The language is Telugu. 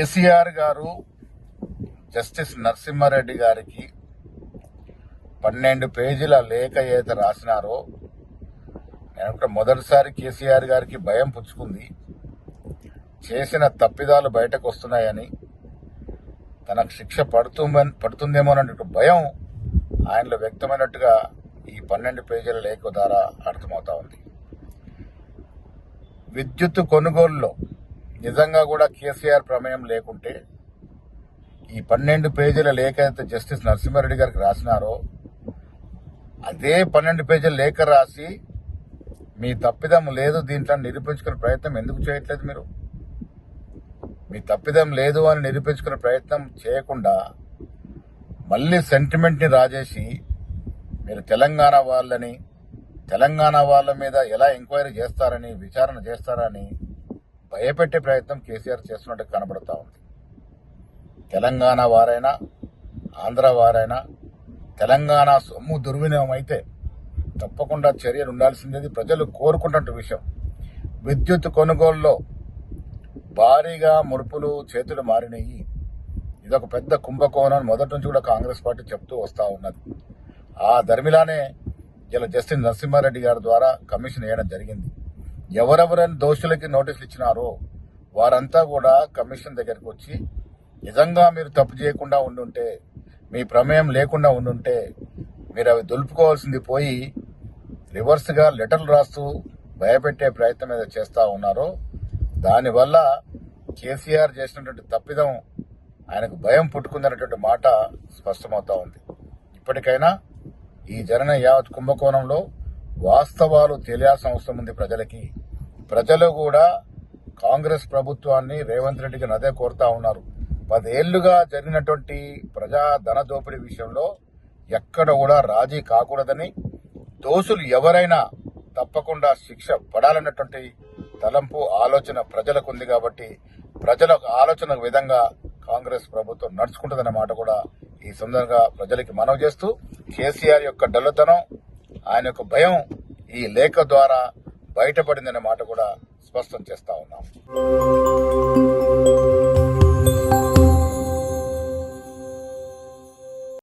కేసీఆర్ గారు జస్టిస్ నరసింహారెడ్డి గారికి 12 పేజీల లేఖ ఏదైతే రాసినారో నేను మొదటిసారి కేసీఆర్ గారికి భయం పుచ్చుకుంది. చేసిన తప్పిదాలు బయటకు వస్తున్నాయని, తనకు శిక్ష పడుతుందేమో అన్నట్టు భయం ఆయనలో వ్యక్తమైనట్టుగా ఈ 12 పేజీల లేఖ ద్వారా అర్థమవుతా ఉంది. విద్యుత్ కొనుగోలులో నిజంగా కూడా కేసీఆర్ ప్రమేయం లేకుంటే ఈ 12 పేజీల లేఖ అయితే జస్టిస్ నరసింహారెడ్డి గారికి రాసినారో అదే 12 పేజీల లేఖ రాసి మీ తప్పిదం లేదు దీంట్లో నిరూపించుకునే ప్రయత్నం ఎందుకు చేయట్లేదు? మీరు మీ తప్పిదం లేదు అని నిరూపించుకునే ప్రయత్నం చేయకుండా మళ్ళీ సెంటిమెంట్ని రాజేసి మీరు తెలంగాణ వాళ్ళ మీద ఎలా ఎంక్వైరీ చేస్తారని, విచారణ చేస్తారని భయపెట్టే ప్రయత్నం కేసీఆర్ చేస్తున్నట్టు కనబడతా ఉంది. తెలంగాణ వారైనా ఆంధ్ర వారైనా తెలంగాణ సొమ్ము దుర్వినియోగం అయితే తప్పకుండా చర్యలు ఉండాల్సిందేది ప్రజలు కోరుకుంటున్న విషయం. విద్యుత్ కొనుగోలులో భారీగా ముడుపులు చేతులు మారినాయి. ఇదొక పెద్ద కుంభకోణం మొదటి నుంచి కూడా కాంగ్రెస్ పార్టీ చెప్తూ వస్తూ ఉన్నది. ఆ ధర్మిలానే ఇలా జస్టిస్ నరసింహారెడ్డి గారి ద్వారా కమిషన్ వేయడం జరిగింది. ఎవరెవరైనా దోషులకి నోటీసులు ఇచ్చినారో వారంతా కూడా కమిషన్ దగ్గరికి వచ్చి నిజంగా మీరు తప్పు చేయకుండా ఉండుంటే, మీ ప్రమేయం లేకుండా ఉండుంటే మీరు అవి దులుపుకోవాల్సింది పోయి రివర్స్గా లెటర్లు రాస్తూ భయపెట్టే ప్రయత్నం ఏదో చేస్తూ ఉన్నారో దానివల్ల కేసీఆర్ చేసినటువంటి తప్పిదం ఆయనకు భయం పుట్టుకుందనేటువంటి మాట స్పష్టమవుతా ఉంది. ఇప్పటికైనా ఈ జరిగిన యావత్ కుంభకోణంలో వాస్తవాలు తెలియాల్సిన అవసరం ఉంది ప్రజలకి. ప్రజలు కూడా కాంగ్రెస్ ప్రభుత్వాన్ని, రేవంత్ రెడ్డికి అదే కోరుతా ఉన్నారు. 10 ఏళ్లుగా జరిగినటువంటి ప్రజా ధన దోపిడీ విషయంలో ఎక్కడ కూడా రాజీ కాకూడదని, దోషులు ఎవరైనా తప్పకుండా శిక్ష పడాలన్నటువంటి తలంపు ఆలోచన ప్రజలకు ఉంది. కాబట్టి ప్రజల ఆలోచన విధంగా కాంగ్రెస్ ప్రభుత్వం నడుచుకుంటుందనే మాట కూడా ఈ సందర్భంగా ప్రజలకి మనవి చేస్తూ, కేసీఆర్ యొక్క డల్లుతనం, ఆయన యొక్క భయం ఈ లేఖ ద్వారా బయటపడిందనే మాట కూడా స్పష్టం చేస్తా ఉన్నాం.